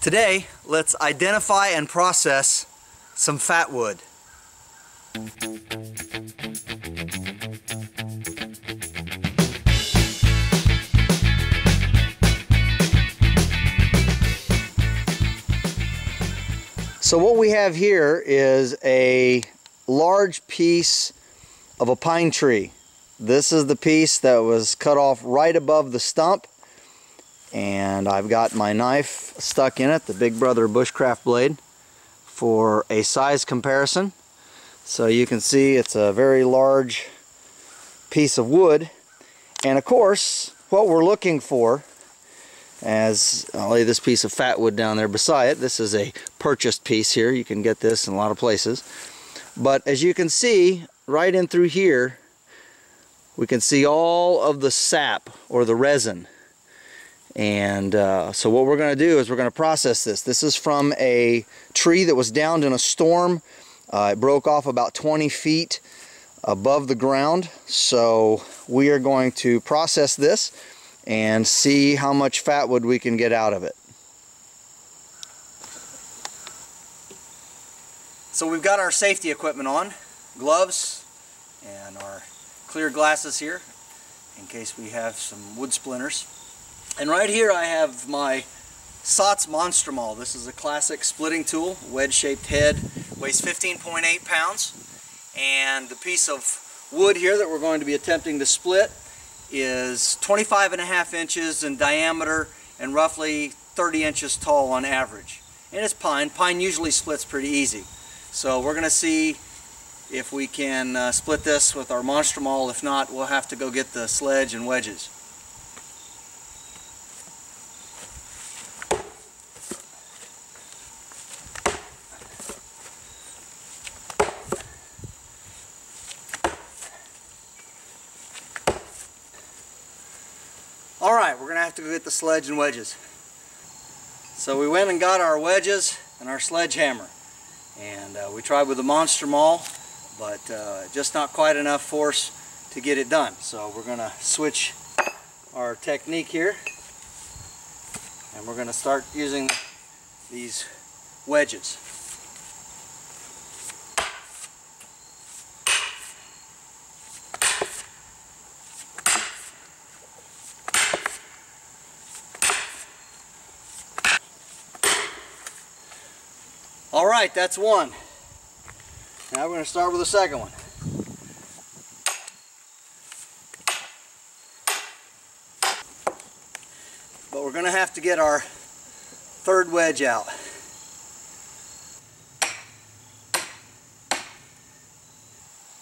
Today, let's identify and process some fatwood. So what we have here is a large piece of a pine tree. This is the piece that was cut off right above the stump, and I've got my knife stuck in it, the Big Brother bushcraft blade, for a size comparison. So you can see it's a very large piece of wood, and of course what we're looking for, as I'll lay this piece of fatwood down there beside it. This is a purchased piece here. You can get this in a lot of places, but as you can see right in through here, we can see all of the sap or the resin. And so what we're going to do is we're going to process this. This is from a tree that was downed in a storm. It broke off about 20 feet above the ground. So we are going to process this and see how much fatwood we can get out of it. So we've got our safety equipment on, gloves and our clear glasses here in case we have some wood splinters. And right here I have my SOTS Monster Maul. This is a classic splitting tool, wedge-shaped head, weighs 15.8 pounds. And the piece of wood here that we're going to be attempting to split is 25.5 inches in diameter and roughly 30 inches tall on average. And it's pine. Pine usually splits pretty easy. So we're going to see if we can split this with our Monster Maul. If not, we'll have to go get the sledge and wedges. Alright, we're going to have to go get the sledge and wedges. So we went and got our wedges and our sledgehammer. And we tried with the Monster Maul, but just not quite enough force to get it done. So we're going to switch our technique here. And we're going to start using these wedges. Alright, that's one. Now we're going to start with the second one. But we're going to have to get our third wedge out.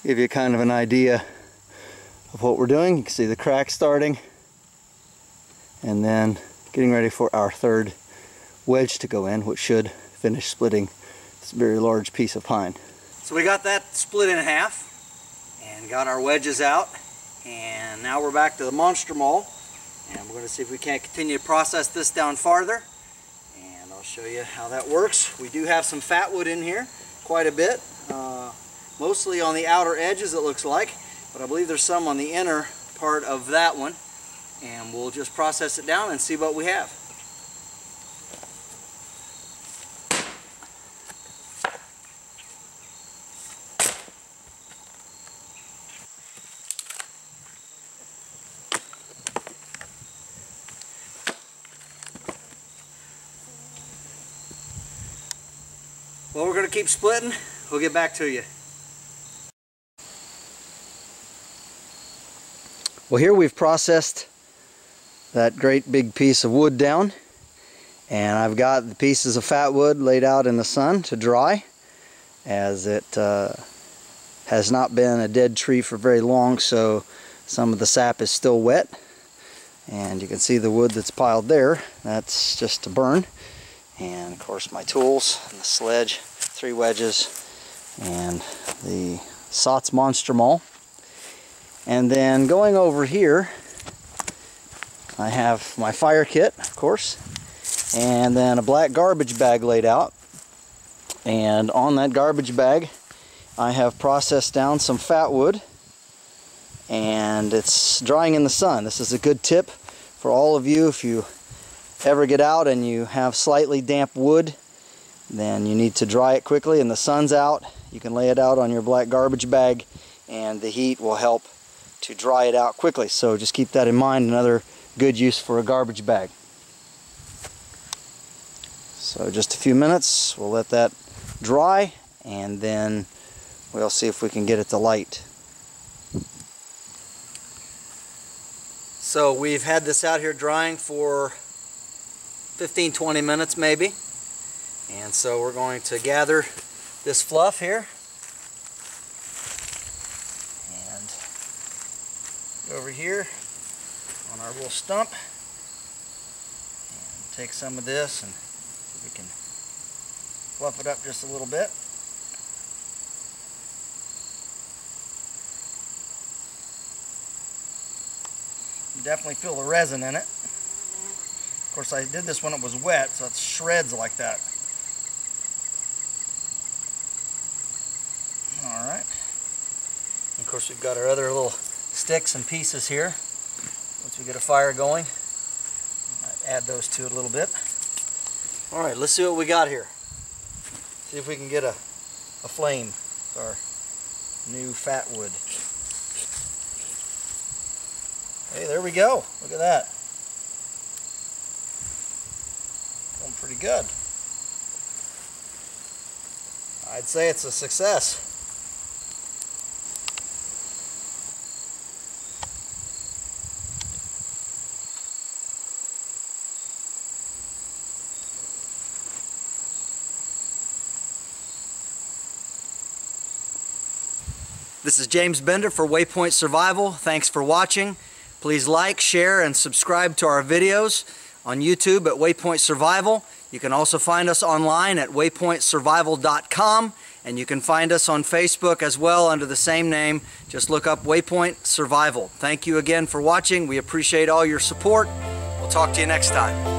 Give you kind of an idea of what we're doing. You can see the crack starting, and then getting ready for our third wedge to go in, which should finish splitting this very large piece of pine. So we got that split in half and got our wedges out, and now we're back to the Monster Maul, and we're going to see if we can't continue to process this down farther, and I'll show you how that works. We do have some fatwood in here, quite a bit, mostly on the outer edges it looks like, but I believe there's some on the inner part of that one, and we'll just process it down and see what we have. Well, we're going to keep splitting. We'll get back to you. Well, here we've processed that great big piece of wood down, and I've got the pieces of fatwood laid out in the sun to dry, as it has not been a dead tree for very long, so some of the sap is still wet. And you can see the wood that's piled there. That's just to burn. And of course my tools and the sledge, 3 wedges, and the SOTS Monster Maul. And then going over here, I have my fire kit, of course, and then a black garbage bag laid out. And on that garbage bag I have processed down some fatwood, and it's drying in the sun. This is a good tip for all of you if you ever get out and you have slightly damp wood, then you need to dry it quickly and the sun's out, you can lay it out on your black garbage bag and the heat will help to dry it out quickly. So just keep that in mind, another good use for a garbage bag. So just a few minutes, we'll let that dry and then we'll see if we can get it to light. So we've had this out here drying for 15-20 minutes maybe, and so we're going to gather this fluff here and go over here on our little stump and take some of this and see if we can fluff it up just a little bit. You definitely feel the resin in it. Of course, I did this when it was wet, so it shreds like that. Alright. Of course, we've got our other little sticks and pieces here. Once we get a fire going, I might add those to it a little bit. Alright, let's see what we got here. See if we can get a flame with our new Fatwood. Hey, there we go. Look at that. Going pretty good. I'd say it's a success. This is James Bender for Waypoint Survival. Thanks for watching. Please like, share, and subscribe to our videos on YouTube at Waypoint Survival. You can also find us online at waypointsurvival.com, and you can find us on Facebook as well under the same name. Just look up Waypoint Survival. Thank you again for watching. We appreciate all your support. We'll talk to you next time.